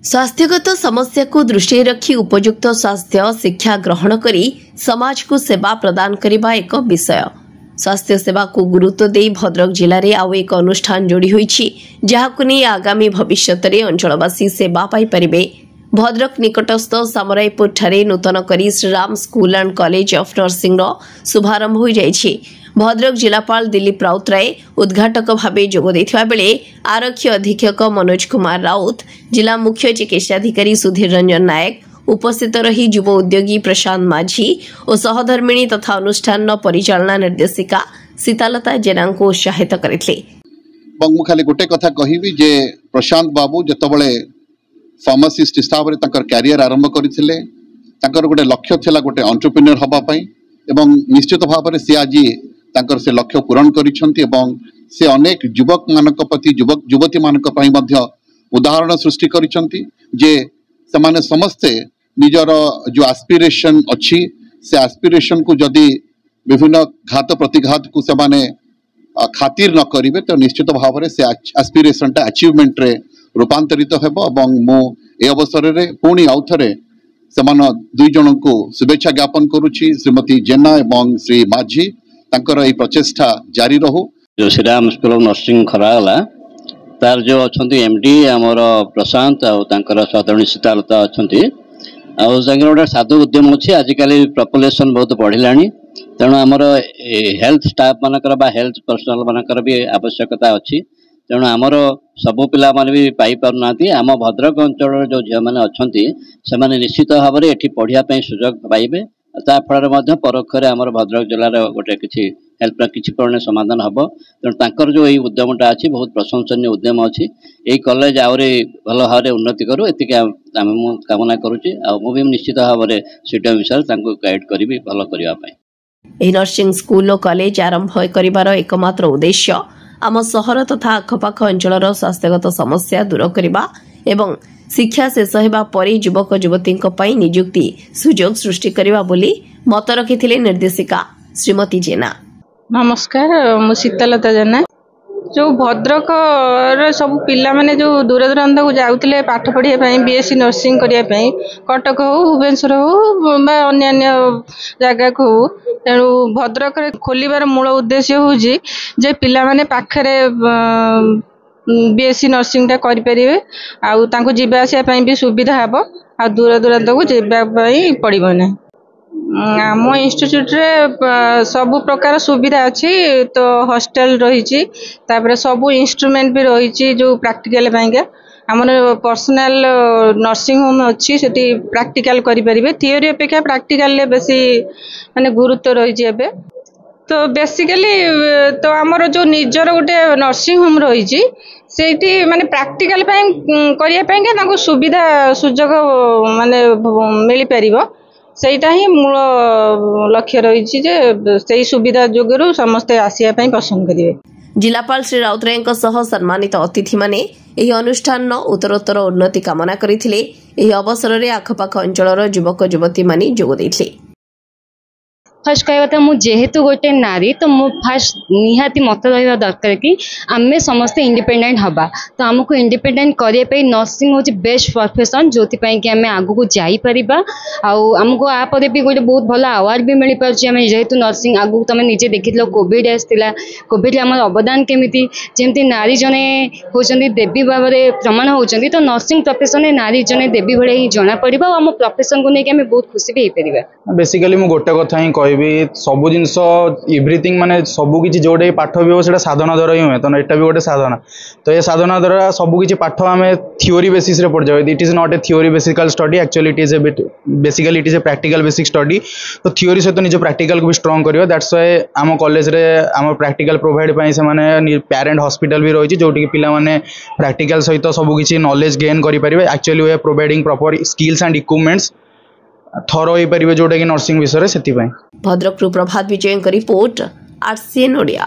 स्वास्थ्यगत समस्या को दृष्टि रखी उपयुक्त स्वास्थ्य शिक्षा ग्रहण करी समाज को सेवा प्रदान करने एक विषय। स्वास्थ्य सेवा को गुरुत्व दे भद्रक जिले में आउ एक अनुष्ठान जोड़ी होईछि जहाकु नै आगामी भविष्य में अंचलवासी सेवा पाई परिबे। भद्रक निकटस्थ सामराईपुर ठारे नूतन करी Shriram school and college of nursing शुभारंभ हो जाइछि। भद्रक जिलापाल दिलीप राउतराय उद्घाटक भाव जोग देथिबा बेले आरक्षी अधीक्षक मनोज कुमार राउत, जिला मुख्य चिकित्साधिकारी सुधीर रंजन नायक उपस्थित रही युव उद्योगी प्रशांत माझी और सहधर्मिणी तथा अनुष्ठान परिचालना निर्देशिका सीतालता जेना को उत्साहित करथिले। खाली गोटे कथा कहिबी जे प्रशांत बाबू जतबळे फार्मासिस्ट हिसाब रे तंकर कैरियर आरंभ करथिले, तंकर गोटे लक्ष्य थिला गोटे एंटरप्रेन्योर हबा पई एवं निश्चित भाव में सी आज तांकर से लक्ष्य पूरण करिसेंती एवं से अनेक युवक मानक प्रति युवती मानक पई मध्य उदाहरण सृष्टि करिसेंती जे समाने समस्ते निजर जो एस्पिरेशन अच्छी से एस्पिरेशन को जदि विभिन्न घात प्रतिघात को समाने खातिर न करिवे तो निश्चित भाव में से एस्पिरेशन टा अचीवमेंट रे रूपांतरित हेबो। एवं मो ए अवसर रे पुणी आउ थरे सेमान दुई जन को शुभेच्छा ज्ञापन करुछि। श्रीमती जेना एवं श्री माझी तांकर ए प्रचेष्टा जारी रहू। जो श्रीराम स्कूल ऑफ नर्सिंग खरागला तार जो अछंती एमडी हमर प्रशांत आ तांकर सदरणी सीतालता अछंती आ तांकर गोटे साधु उद्यम अछि। आजिकल पॉपुलेशन बहुत बढ़िलानी तेणु आमर हेल्थ स्टाफ मानकर बा हेल्थ पर्सनल मानकर भी आवश्यकता अछि। तेणु आमर सबु पिला माने भी पाई पारना आम भद्रक अंचल जो झील मैंने अच्छा से निश्चित भाव में ये पढ़िया सुजोग पाइबे। ताफल परोक्ष आमर भद्रक जिलार गोटे किसी हेल्प किसी परिमाण समाधान हम। तेणु जो ये उद्यमटा अच्छी बहुत प्रशंसनीय उद्यम अच्छी। यही कॉलेज आहरी भल भाव में उन्नति करूँ ये कामना करुच्ची। मुझे निश्चित भाव में सीट विषय गाइड करी भल करने। नर्सिंग स्कूल और कॉलेज आरंभ कर एकमात्र उद्देश्य आम सहर तथा आखपाख अंचल स्वास्थ्यगत समस्या दूर करने एवं शिक्षा शेष होगा पर युवक युवती निजुक्ति सुजोग सृष्टि करने बोली मत रखी निर्देशिका श्रीमती जेना। नमस्कार, मु सीतालता जेना। जो भद्रक सब पिला माने जो दूर दूरांत को जाउतिले पाठ पढ़िया बीएससी नर्सिंग करने कटक हो भुवनेश्वर हो अन्य जगह को हो। तेणु भद्रक खोलिबार मूल उद्देश्य होउजी जे पिला माने पाखरे बीएससी नर्सिंग टा करि परिबे आउ तांको जिबा आसिया पई भी सुविधा हबो आ दूर दूरांत को जिबा पई पड़िबो नै। आम इंस्टीट्यूट रे सबु प्रकार सुविधा अच्छी तो हॉस्टल रही सबु इंस्ट्रूमेंट भी रही जो प्रैक्टिकल आमर पर्सनल नर्सिंग होम अच्छी से प्रैक्टिकल करें। थियोरी अपेक्षा प्रैक्टिकल बेसी माने गुरुत्व रही है। तो बेसिकली तो आमर जो निजर गोटे नर्सिंग होम रही से माने प्रैक्टिकल करने सुविधा सुजोग माने मिल पार सेटा ही मूल लक्ष्य रही है। सुविधा जोगरु समस्ते आसिया पसंद करेंगे। जिलापाल श्री राउतराय सम्मानित अतिथि माने एही अनुष्ठान उत्तरोत्तर उन्नति कामना करथिले। एही अवसर में आखपाख अंचल युवक युवती माने जोग दैथिले। फर्स्ट कहता मुझे जेहेतु गोटे नारी तो मु फास्ट निहाती मत रहा दरकार कि आमे समस्ते इंडिपेंडेंट हवा। तो आमको इंडिपेंडेंट करने नर्सिंग हूँ बेस्ट प्रोफेशन जो कि आम आग को जापर आमको आपरे भी गोटे बहुत भल अवार्ड भी मिल पार्टी। आम जेहेतु नर्सिंग आग तुम निजे देखी कोविड आसाला कोविड आम अवदान केमी जमी नारी जने होती देवी भाव में प्रमाण होती तो नर्सिंग प्रोफेशन नारी जने देवी भाई ही जना पड़ा आम प्रोफेशन को लेकिन बहुत खुशी भी हो पार। बेसिकली मुझे गोटे कथा ही कह सबू जिन एवरीथिंग माने सबू किसी जोटे पाठ भी हो साधना द्वारा ही हुए। तो यहाँ भी गोटे साधना तो ये साधना द्वारा सबू किसी पाठ आम थियोरी बेसिस रे पढ़ जाए। It is not a theory basical study actually it is a basically it is a practical basic study. तो थियोरी सहित निज प्रैक्टिकल को भी स्ट्रॉन्ग करियो। दैट्स व्हाई आम कॉलेज रे आम प्रैक्टिकल प्रोवाइड पई से माने पेरेंट हॉस्पिटल भी रही जोटी पिला माने प्रैक्टिकल सहित सबू किसी नॉलेज गेन करि परिबे। Actually we are providing proper skills and equipments through हो पारे जोटा कि नर्सिंग विषय से। Bhadrak Prabhat Vijay report RCN Odia.